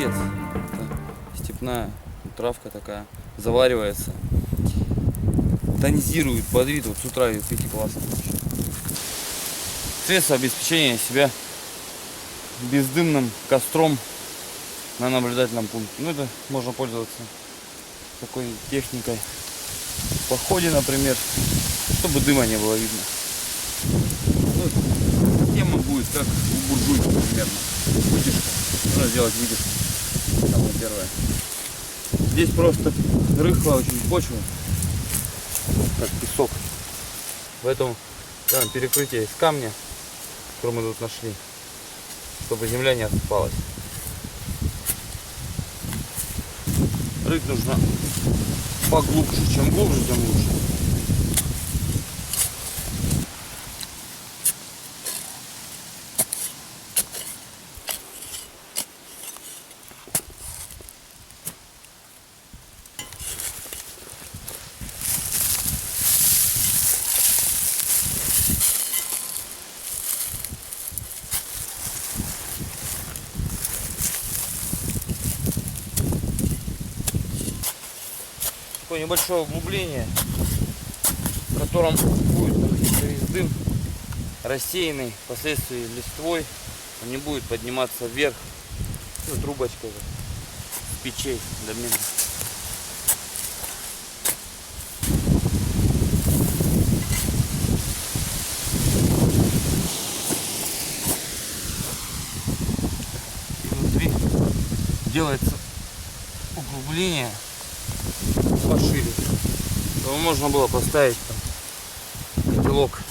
овец. Это степная травка такая, заваривается, тонизирует, бодрит. Вот с утра ее пить классно. Средство обеспечения себя бездымным костром на наблюдательном пункте. Ну, это можно пользоваться такой техникой в походе, например, чтобы дыма не было видно. Ну, тема будет как у буржуйки примерно. Вытяжка. Нужно сделать вытяжку. Самое первое. Здесь просто рыхлая очень почва, как песок. Поэтому делаем перекрытие из камня, который мы тут нашли, чтобы земля не осыпалась. Рыть нужно поглубже. Чем глубже, тем лучше. Такое небольшое углубление, в котором будет находиться весь дым, рассеянный впоследствии листвой. Он не будет подниматься вверх, ну, трубочкой с печей до мины. И внутри делается углубление пошире, чтобы можно было поставить там котелок.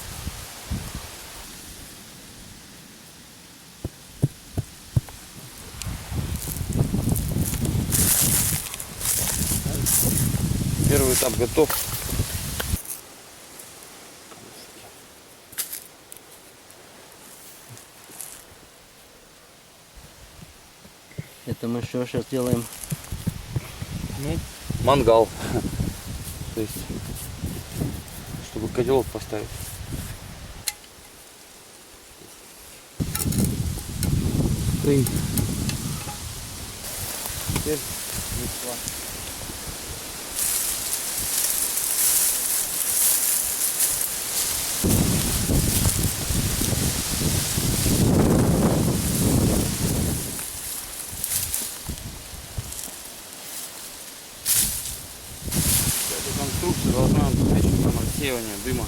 Первый этап готов. Это мы что сейчас делаем? Ну, мангал. То есть, чтобы котелок поставить. Теперь листва. Эта конструкция должна обеспечить нам рассеивание дыма.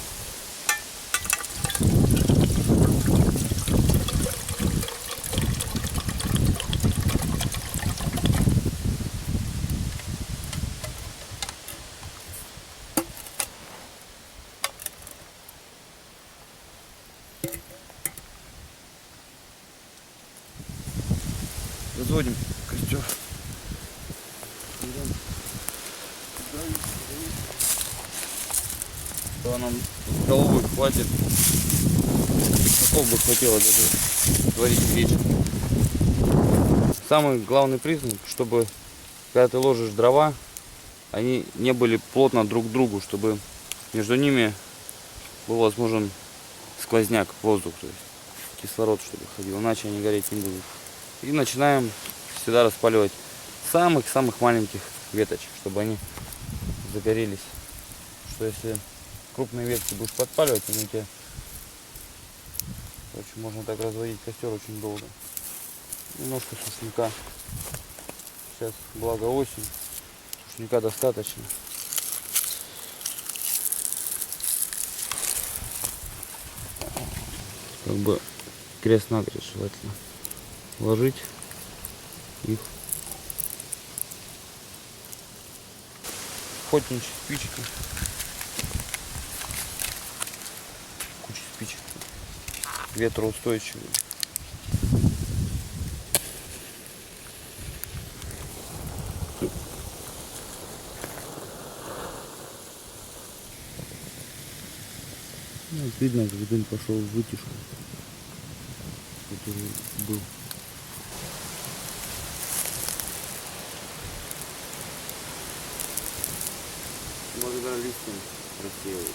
Разводим костер. То нам головой хватит. Какого бы хватило даже варить вечер. Самый главный признак, чтобы когда ты ложишь дрова, они не были плотно друг к другу, чтобы между ними был возможен сквозняк, воздух, то есть кислород, чтобы ходил, иначе они гореть не будут. И начинаем всегда распаливать самых-самых маленьких веточек, чтобы они загорелись. Что если крупные ветки будешь подпаливать, они у тебя, короче, можно так разводить костер очень долго. Немножко шашлыка. Сейчас, благо, осень, шашлыка достаточно. Как бы крест-накрест желательно ложить их. Охотничьи спички. Куча спичек. Ветроустойчивые. Ну, видно, как дым пошел в вытяжку, который был. Благодаря листьям рассеивается.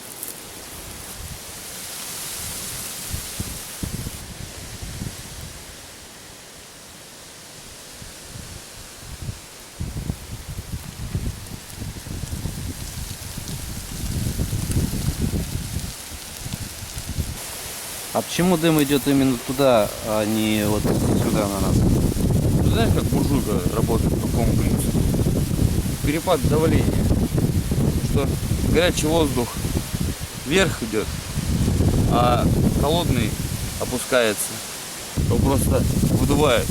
А почему дым идет именно туда, а не вот сюда на нас? Ты знаешь, как буржуйка работает, по какому принципу? Перепад давления. Что горячий воздух вверх идет, а холодный опускается. Его просто выдувает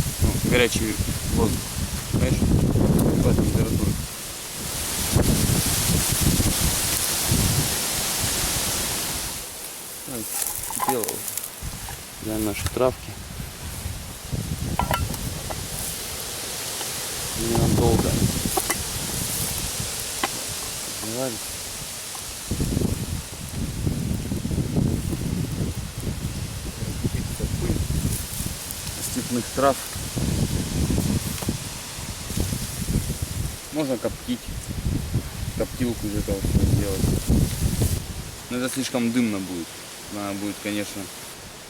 горячий воздух. Понимаешь? Перепад температуры. Кипело уже. Для нашей травки. Ненадолго. Нравится. Чистая пыль степных трав. Можно коптить. Коптилку из этого всего сделать. Но это слишком дымно будет. Надо будет, конечно,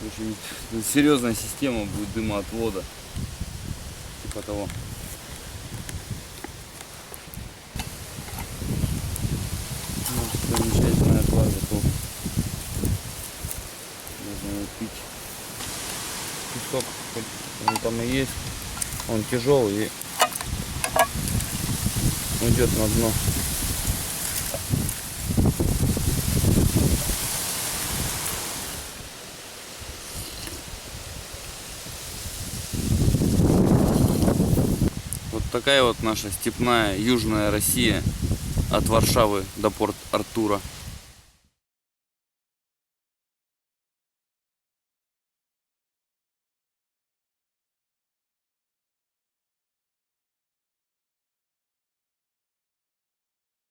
очень серьезная система будет дымоотвода. Типа того. Замечательная отвар готов. Можно его пить. Песок, хоть он там и есть. Он тяжелый и уйдет на дно. Вот такая вот наша степная южная Россия от Варшавы до Порт-Артура.